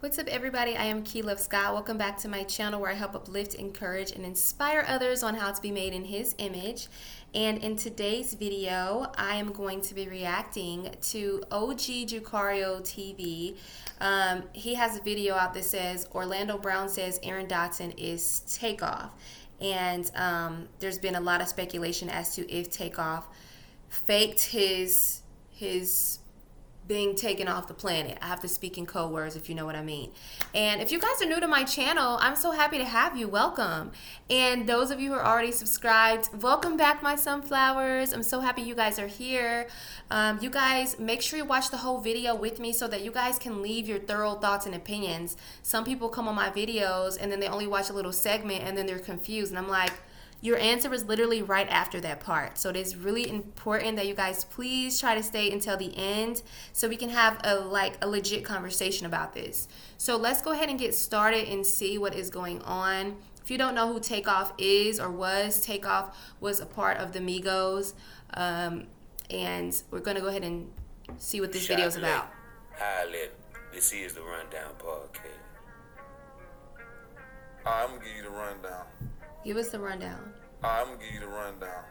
What's up, everybody? I am KeyLovesGod. Welcome back to my channel where I help uplift, encourage, and inspire others on how to be made in His image. And in today's video, I am going to be reacting to OG Jucario TV. He has a video out that says, Orlando Brown says Aaron Dotson is Takeoff. And there's been a lot of speculation as to if Takeoff faked his being taken off the planet. I have to speak in code words if you know what I mean. And if you guys are new to my channel, I'm so happy to have you. Welcome. And those of you who are already subscribed, welcome back, my sunflowers. I'm so happy you guys are here. You guys, make sure you watch the whole video with me so that you guys can leave your thorough thoughts and opinions. Some people come on my videos and then they only watch a little segment and then they're confused. And I'm like, your answer is literally right after that part. So it is really important that you guys please try to stay until the end so we can have a legit conversation about this. So let's go ahead and get started and see what is going on. If you don't know who Takeoff is or was, Takeoff was a part of the Migos. And we're going to go ahead and see what this video is about. This is the Rundown Podcast. I'm going to give you the rundown. Give us the rundown. I'm going to give you the rundown.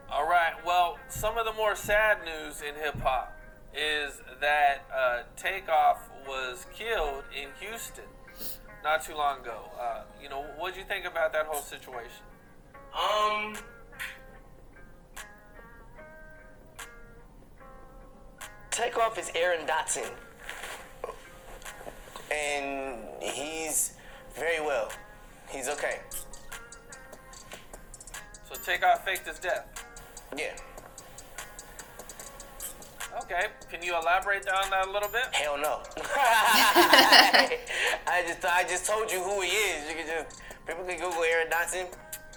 All right, well, some of the more sad news in hip-hop is that Takeoff was killed in Houston not too long ago. What did you think about that whole situation? Takeoff is Aaron Dotson. And he's very well. He's okay. So Takeoff faked his death? Yeah. Okay, can you elaborate on that a little bit? Hell no. I just told you who he is. You can just, people can Google Aaron Dotson.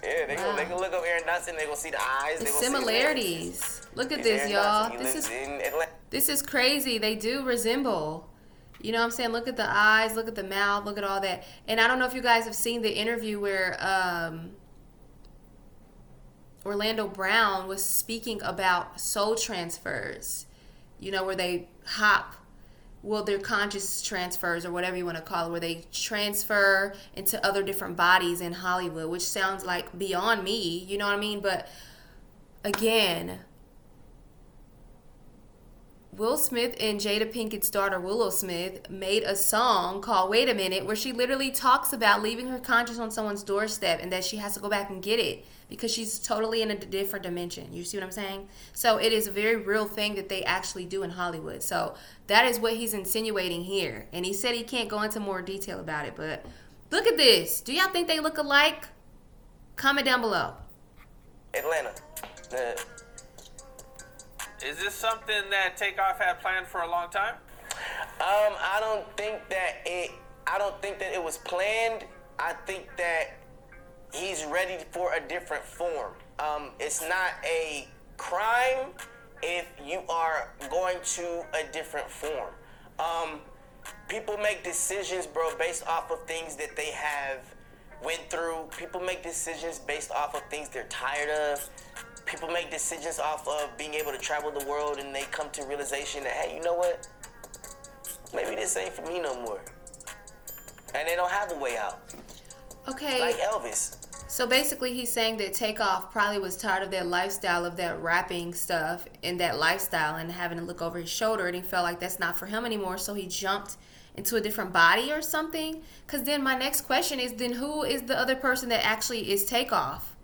Yeah, they can look up Aaron Dotson. They gonna see the eyes. The they gonna similarities. See Look at this, y'all. Y'all. This is crazy. They do resemble. You know what I'm saying? Look at the eyes, look at the mouth, look at all that. And I don't know if you guys have seen the interview where Orlando Brown was speaking about soul transfers. You know, where they hop, their conscious transfers or whatever you want to call it, where they transfer into other different bodies in Hollywood, which sounds like beyond me, you know what I mean? But again, Will Smith and Jada Pinkett's daughter Willow Smith made a song called Wait a Minute, where she literally talks about leaving her conscious on someone's doorstep and that she has to go back and get it because she's totally in a different dimension. You see what I'm saying? So it is a very real thing that they actually do in Hollywood. So that is what he's insinuating here. And he said he can't go into more detail about it, but look at this. Do y'all think they look alike? Comment down below. Atlanta. Is this something that Takeoff had planned for a long time? I don't think that it was planned. I think that he's ready for a different form. It's not a crime if you are going to a different form. People make decisions, bro, based off of things that they have went through. People make decisions based off of things they're tired of. People make decisions off of being able to travel the world, and they come to realization that, hey, you know what? Maybe this ain't for me no more. And they don't have a way out. Okay. Like Elvis. So basically he's saying that Takeoff probably was tired of that lifestyle, of that rapping stuff and that lifestyle and having to look over his shoulder, and he felt like that's not for him anymore, so he jumped into a different body or something. Because then my next question is, then who is the other person that actually is Takeoff?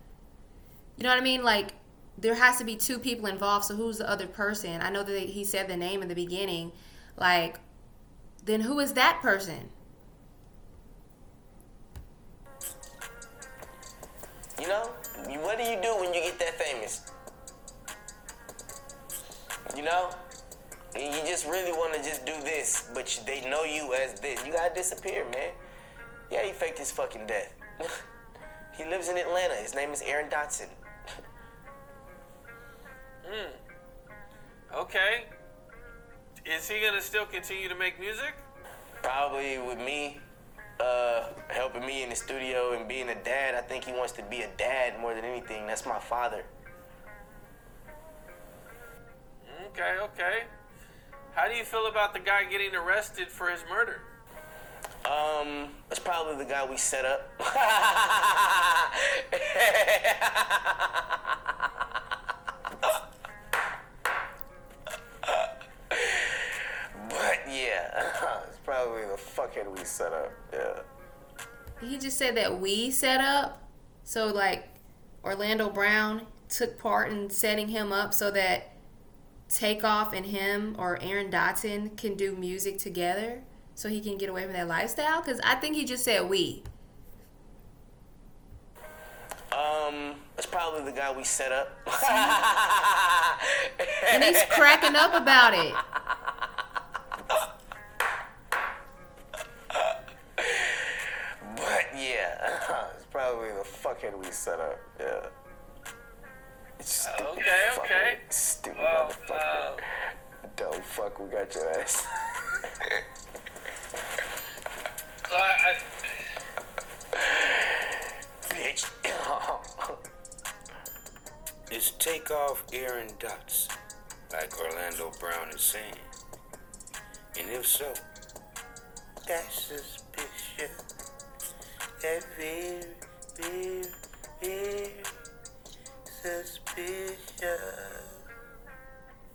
You know what I mean? Like, there has to be two people involved, so who's the other person? I know that he said the name in the beginning. Like, then who is that person? You know, what do you do when you get that famous? You know? And you just really want to just do this, but they know you as this. You gotta disappear, man. Yeah, he faked his fucking death. He lives in Atlanta. His name is Aaron Dotson. Okay. Is he gonna still continue to make music? Probably with me, helping me in the studio and being a dad. I think he wants to be a dad more than anything. That's my father. Okay. How do you feel about the guy getting arrested for his murder? probably the guy we set up. But yeah, it's probably the fuckhead we set up. Yeah. He just said that we set up. So like Orlando Brown took part in setting him up so that Takeoff and him or Aaron Dotson can do music together so he can get away from that lifestyle? Because I think he just said we. It's probably the guy we set up. And he's cracking up about it. But yeah, it's probably the fuckhead we set up. Yeah. Stupid Okay. Stupid Well, motherfucker. Dumb fuck, we got your ass. Bitch. Is Takeoff Aaron Dotson, like Orlando Brown is saying? And if so, that's suspicious. That's very suspicious.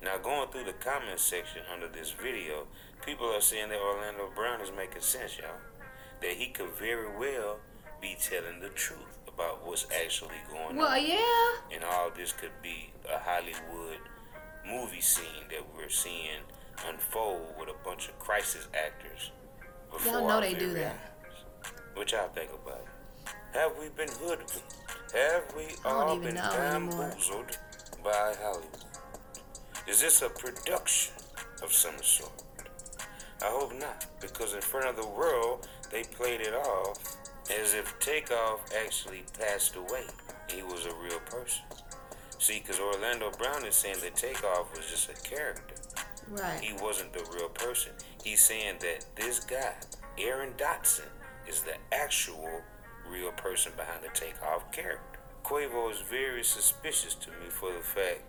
Now, going through the comment section under this video, people are saying that Orlando Brown is making sense, y'all. That he could very well be telling the truth about what's actually going Well, on. yeah. And all this could be a Hollywood movie scene that we're seeing unfold with a bunch of crisis actors. Y'all know they do that. What y'all think about it? Have we been hoodwinked? Have we I don't all even been know anymore. bamboozled by Hollywood? Is this a production of some sort? I hope not, because in front of the world, they played it off as if Takeoff actually passed away and he was a real person. See, because Orlando Brown is saying that Takeoff was just a character. Right. He wasn't the real person. He's saying that this guy, Aaron Dotson, is the actual real person behind the Takeoff character. Quavo is very suspicious to me for the fact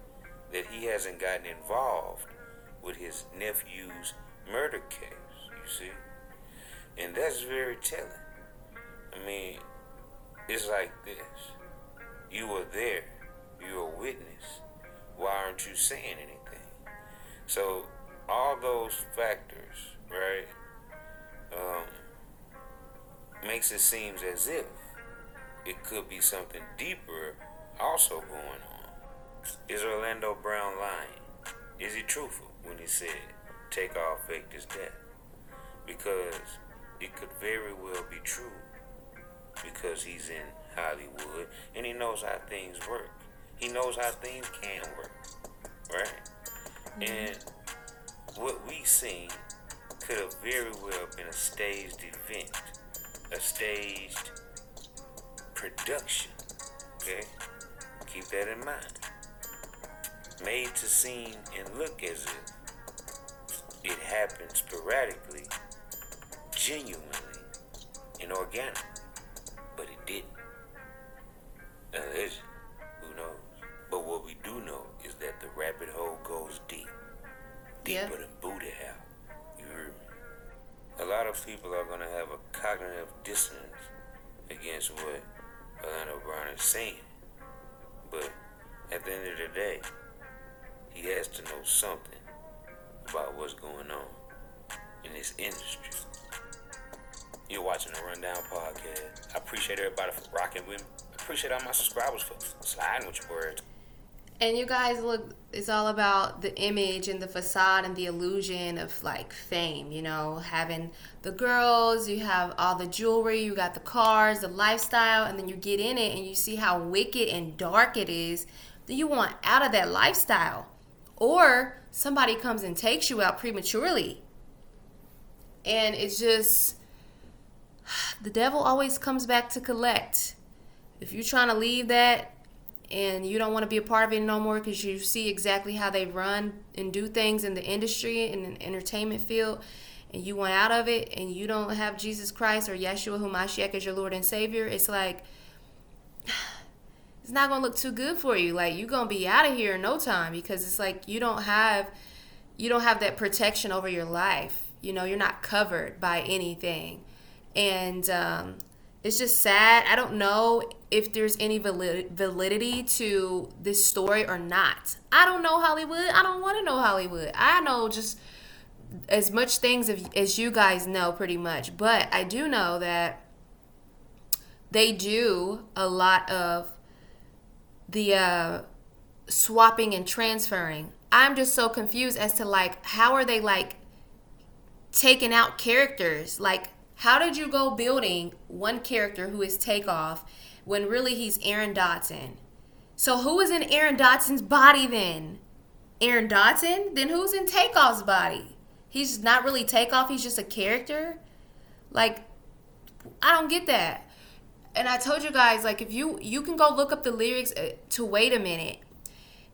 that he hasn't gotten involved with his nephew's murder case, you see? And that's very telling. I mean, it's like this. You were there. You're a witness. Why aren't you saying anything? So, all those factors, right, makes it seem as if it could be something deeper also going on. Is Orlando Brown lying? Is he truthful when he said Takeoff faked his death? Because it could very well be true, because he's in Hollywood and he knows how things work. He knows how things can work, right? And what we seen could have very well been a staged event, a staged production, okay? Keep that in mind. Made to seem and look as if it happened sporadically, genuinely, and organically, but it didn't. Allegedly, who knows? But what we do know is that the rabbit hole goes deep, deeper than booty hole. You heard me? A lot of people are gonna have a cognitive dissonance against what Orlando Brown is saying, but at the end of the day, he has to know something about what's going on in this industry. You're watching the Rundown Podcast. I appreciate everybody for rocking with me. I appreciate all my subscribers for sliding with your words. And you guys, look, it's all about the image and the facade and the illusion of like fame, you know, having the girls, you have all the jewelry, you got the cars, the lifestyle, and then you get in it and you see how wicked and dark it is. Then you want out of that lifestyle. Or somebody comes and takes you out prematurely. And it's just, the devil always comes back to collect. If you're trying to leave that and you don't want to be a part of it no more because you see exactly how they run and do things in the industry and in the entertainment field, and you want out of it and you don't have Jesus Christ or Yeshua HaMashiach as your Lord and Savior, it's like, it's not going to look too good for you. Like, you're going to be out of here in no time, because it's like you don't have that protection over your life. You know, you're not covered by anything. And it's just sad. I don't know if there's any validity to this story or not. I don't know Hollywood. I don't want to know Hollywood. I know just as much things as you guys know, pretty much. But I do know that they do a lot of the swapping and transferring. I'm just so confused as to, like, how are they, like, taking out characters? Like, how did you go building one character who is Takeoff when really he's Aaron Dotson? So who is in Aaron Dotson's body then? Aaron Dotson? Then who's in Takeoff's body? He's not really Takeoff, he's just a character? Like, I don't get that. And I told you guys, like, if you can go look up the lyrics to Wait a Minute.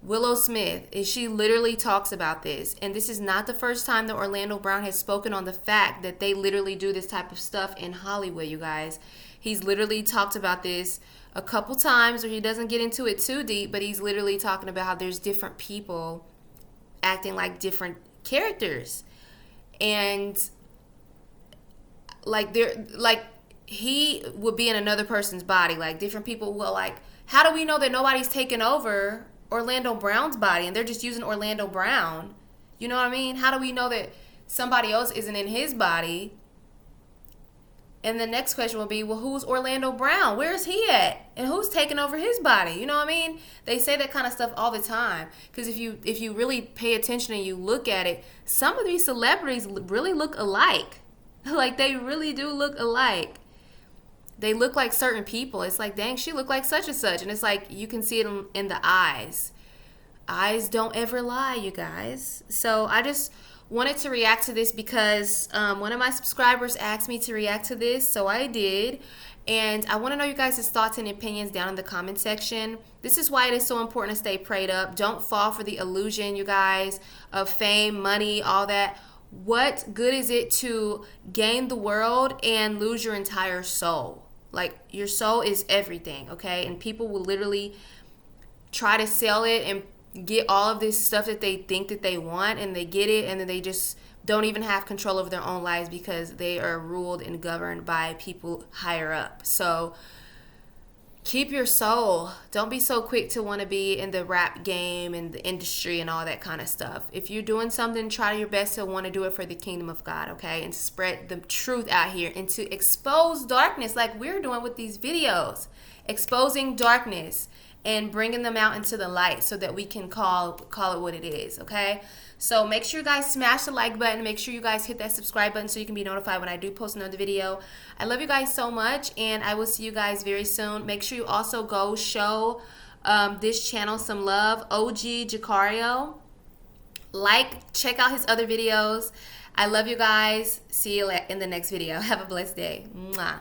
Willow Smith, she literally talks about this. And this is not the first time that Orlando Brown has spoken on the fact that they literally do this type of stuff in Hollywood, you guys. He's literally talked about this a couple times, or he doesn't get into it too deep, but he's literally talking about how there's different people acting like different characters. And like he would be in another person's body. Like, different people will, like, how do we know that nobody's taking over Orlando Brown's body and they're just using Orlando Brown? You know what I mean? How do we know that somebody else isn't in his body? And the next question will be, well, who's Orlando Brown? Where's he at? And who's taking over his body? You know what I mean? They say that kind of stuff all the time. Because if you really pay attention and you look at it, some of these celebrities really look alike. Like, they really do look alike. They look like certain people. It's like, dang, she looked like such and such. And it's like, you can see it in the eyes. Eyes don't ever lie, you guys. So I just wanted to react to this because one of my subscribers asked me to react to this. So I did. And I want to know you guys' thoughts and opinions down in the comment section. This is why it is so important to stay prayed up. Don't fall for the illusion, you guys, of fame, money, all that. What good is it to gain the world and lose your entire soul? Like, your soul is everything, okay? And people will literally try to sell it and get all of this stuff that they think that they want, and they get it, and then they just don't even have control over their own lives because they are ruled and governed by people higher up. So keep your soul. Don't be so quick to want to be in the rap game and the industry and all that kind of stuff. If you're doing something, try your best to want to do it for the kingdom of God, okay? And to spread the truth out here and to expose darkness like we're doing with these videos. Exposing darkness and bringing them out into the light so that we can call it what it is, okay? So make sure you guys smash the like button. Make sure you guys hit that subscribe button so you can be notified when I do post another video. I love you guys so much, and I will see you guys very soon. Make sure you also go show this channel some love. OG Jacario. Check out his other videos. I love you guys. See you in the next video. Have a blessed day. Mwah.